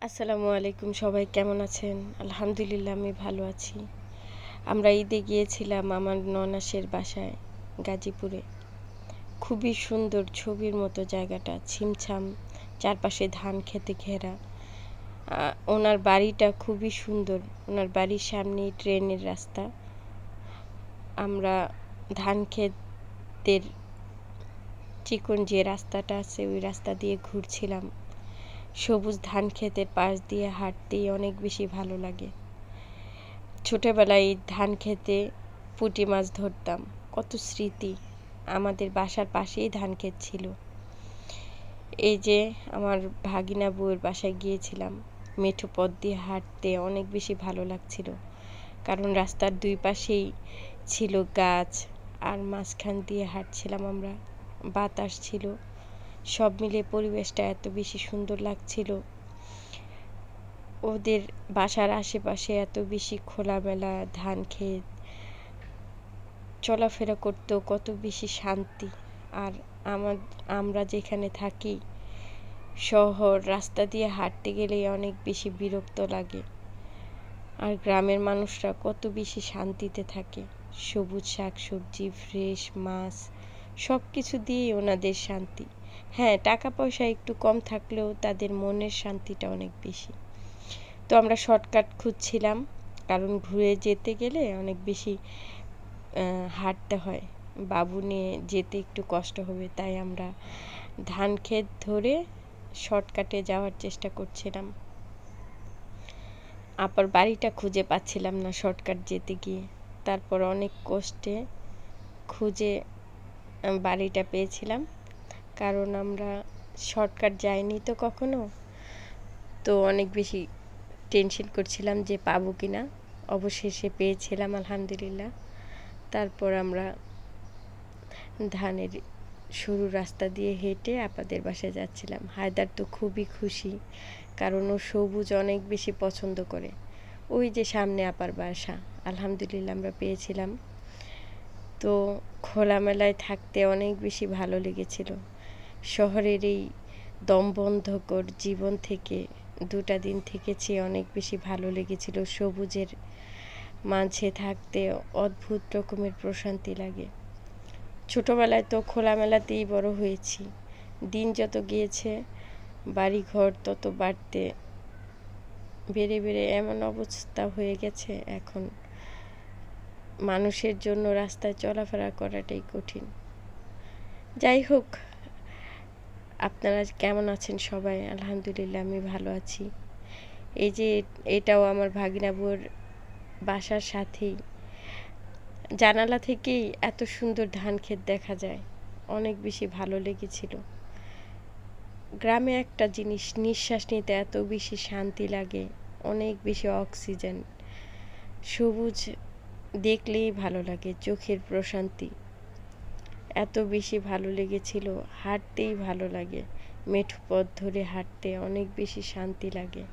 আসসালামু আলাইকুম, সবাই কেমন আছেন? আলহামদুলিল্লাহ আমি ভালো আছি। আমরা ঈদে গিয়েছিলাম আমার ননাসের বাসায় গাজীপুরে। খুবই সুন্দর ছবির মতো জায়গাটা, ছিমছাম, চারপাশে ধান ক্ষেতে ঘেরা। ওনার বাড়িটা খুবই সুন্দর। ওনার বাড়ির সামনেই ট্রেনের রাস্তা। আমরা ধান ক্ষেতের চিকন যে রাস্তাটা আছে ওই রাস্তা দিয়ে ঘুরছিলাম। সবুজ ধান ক্ষেতের পাশ দিয়ে হাঁটতেই অনেক বেশি ভালো লাগে। ছোটবেলায় ধান ক্ষেতে পুঁটি মাছ ধরতাম। কত স্মৃতি! আমাদের বাসার পাশেই ধান ক্ষেত ছিল। এই যে আমার ভাগিনা বউয়ের বাসায় গিয়েছিলাম, মেঠো পথ দিয়ে হাঁটতে অনেক বেশি ভালো লাগছিল। কারণ রাস্তার দুই পাশেই ছিল গাছ, আর মাঝখান দিয়ে হাঁটছিলাম আমরা। বাতাস ছিল, সব মিলে পরিবেশটা এত বেশি সুন্দর লাগছিল। ওদের বাসার আশেপাশে এত বেশি খোলামেলা ধান ক্ষেত, চলাফেরা করতেও কত বেশি শান্তি। আর আমরা যেখানে থাকি, শহর রাস্তা দিয়ে হাঁটতে গেলেই অনেক বেশি বিরক্ত লাগে। আর গ্রামের মানুষরা কত বেশি শান্তিতে থাকে। সবুজ শাকসবজি, ফ্রেশ মাছ, সব কিছু দিয়েই ওনাদের শান্তি। হ্যাঁ, টাকা পয়সা একটু কম থাকলেও তাদের মনের শান্তিটা অনেক বেশি। তো আমরা শর্টকাট খুঁজছিলাম, কারণ ঘুরে যেতে গেলে অনেক বেশি হাঁটতে হয়। বাবু নিয়ে যেতে একটু কষ্ট হবে, তাই আমরা ধান ক্ষেত ধরে শর্টকাটে যাওয়ার চেষ্টা করছিলাম। আপার বাড়িটা খুঁজে পাচ্ছিলাম না শর্টকাট যেতে গিয়ে। তারপর অনেক কষ্টে খুঁজে বাড়িটা পেয়েছিলাম, কারণ আমরা শর্টকাট যাইনি তো কখনো। তো অনেক বেশি টেনশন করছিলাম যে পাবো কি না। অবশেষে পেয়েছিলাম, আলহামদুলিল্লাহ। তারপর আমরা ধানের সরু রাস্তা দিয়ে হেঁটে আপাদের বাসায় যাচ্ছিলাম। হায়দার তো খুবই খুশি, কারণ ও সবুজ অনেক বেশি পছন্দ করে। ওই যে সামনে আপার বাসা, আলহামদুলিল্লাহ আমরা পেয়েছিলাম। তো খোলামেলায় থাকতে অনেক বেশি ভালো লেগেছিল। শহরের এই দমবন্ধকর জীবন থেকে 2টা দিন থেকেছি, অনেক বেশি ভালো লেগেছিল। সবুজের মাঝে থাকতে অদ্ভুত রকমের প্রশান্তি লাগে। ছোটবেলায় তো খোলামেলাতেই বড় হয়েছি। দিন যত গিয়েছে বাড়িঘর তত বাড়তে বেড়ে বেড়ে এমন অবস্থা হয়ে গেছে, এখন মানুষের জন্য রাস্তায় চলাফেরা করাটাই কঠিন। যাই হোক, আপনারা কেমন আছেন সবাই? আলহামদুলিল্লাহ আমি ভালো আছি। এই যে এটাও আমার ভাগিনা বউর বাসার সাথেই, জানালা থেকেই এত সুন্দর ধান ক্ষেত দেখা যায়। অনেক বেশি ভালো লেগেছিল। গ্রামে একটা জিনিস, নিঃশ্বাস নিতে এত বেশি শান্তি লাগে, অনেক বেশি অক্সিজেন। সবুজ দেখলেই ভালো লাগে, চোখের প্রশান্তি। এত বেশি ভালো লেগেছিল, হাঁটতেই ভালো লাগে। মেঠো পথ ধরে হাঁটতে অনেক বেশি শান্তি লাগে।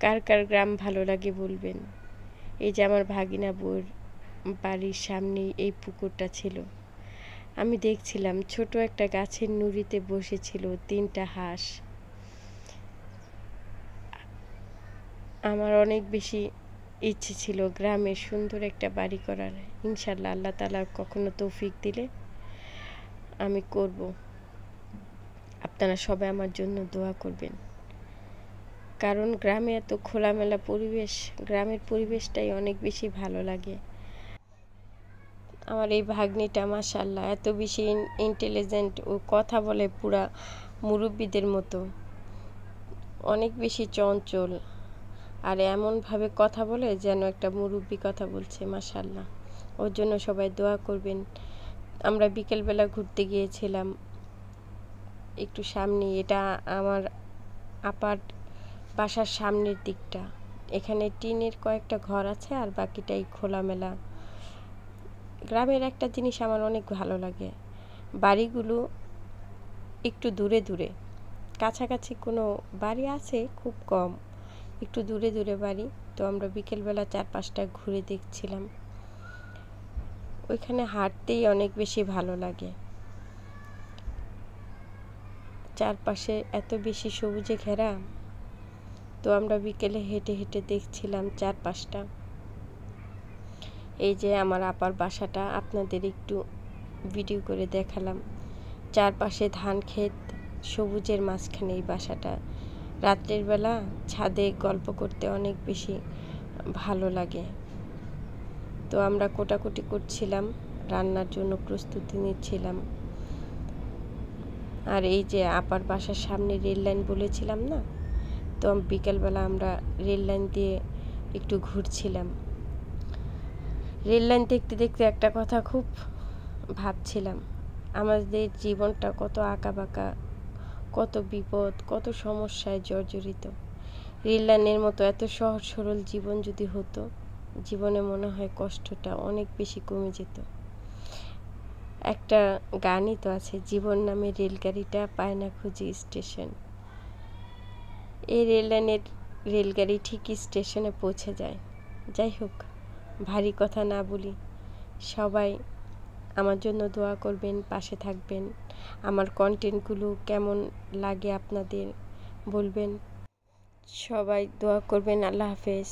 কার কার গ্রাম ভালো লাগে বলবেন। এই যে আমার ভাগিনা বউর বাড়ির সামনেই এই পুকুরটা ছিল। আমি দেখছিলাম ছোট একটা গাছের নুড়িতে বসেছিল 3টা হাঁস। আমার অনেক বেশি ইচ্ছে ছিল গ্রামে সুন্দর একটা বাড়ি করার। ইনশাল্লাহ আল্লাহ তাআলা কখনো তৌফিক দিলে আমি করব। আপনারা সবাই আমার জন্য দোয়া করবেন, কারণ গ্রামে এত খোলামেলা পরিবেশ, গ্রামের পরিবেশটাই অনেক বেশি ভালো লাগে। আমার এই ভাগ্নিটা মাশাআল্লাহ এত বেশি ইন্টেলিজেন্ট, ও কথা বলে পুরা মুরব্বীদের মতো, অনেক বেশি চঞ্চল। আর এমনভাবে কথা বলে যেন একটা মুরব্বী কথা বলছে, মাশাআল্লাহ। ওর জন্য সবাই দোয়া করবেন। আমরা বিকেলবেলা ঘুরতে গিয়েছিলাম একটু সামনে, এটা আমার আপার বাসার সামনের দিকটা। এখানে টিনের কয়েকটা ঘর আছে, আর বাকিটাই খোলামেলা। গ্রামের একটা জিনিস আমার অনেক ভালো লাগে, বাড়িগুলো একটু দূরে দূরে, কাছাকাছি কোনো বাড়ি আছে খুব কম, একটু দূরে দূরে বাড়ি। তো আমরা বিকেলবেলা 4-5টা ঘুরে দেখছিলাম। ওইখানে হাঁটতেই অনেক বেশি ভালো লাগে। চারপাশে এত বেশি সবুজে ঘেরা, তো আমরা বিকেলে হেঁটে হেঁটে দেখছিলাম চারপাশটা। এই যে আমার আপার বাসাটা আপনাদের একটু ভিডিও করে দেখালাম। চারপাশে ধান ক্ষেত, সবুজের মাঝখানে এই বাসাটা। রাত্রের বেলা ছাদে গল্প করতে অনেক বেশি ভালো লাগে। তো আমরা কোটাকুটি করছিলাম, রান্নার জন্য প্রস্তুতি নিচ্ছিলাম। আর এই যে আপার বাসার সামনে রেল লাইন বলেছিলাম না, তো বিকেলবেলা আমরা রেল লাইন দিয়ে একটু ঘুরছিলাম। রেল লাইন দেখতে দেখতে একটা কথা খুব ভাবছিলাম, আমাদের জীবনটা কত আঁকাবাঁকা, কত বিপদ, কত সমস্যায় জর্জরিত। রেল লাইনের মতো এত সহজ সরল জীবন যদি হতো, জীবনে মনে হয় কষ্টটা অনেক বেশি কমে যেত। একটা গানই তো আছে, জীবন নামে রেলগাড়িটা পায় না খুঁজে স্টেশন। এই রেল লাইনের রেলগাড়ি ঠিকই স্টেশনে পৌঁছে যায়। যাই হোক, ভারী কথা না বলি, সবাই আমার জন্য দোয়া করবেন, পাশে থাকবেন। আমার কন্টেন্টগুলো কেমন লাগে আপনাদের বলবেন। সবাই দোয়া করবেন। আল্লাহ হাফেজ।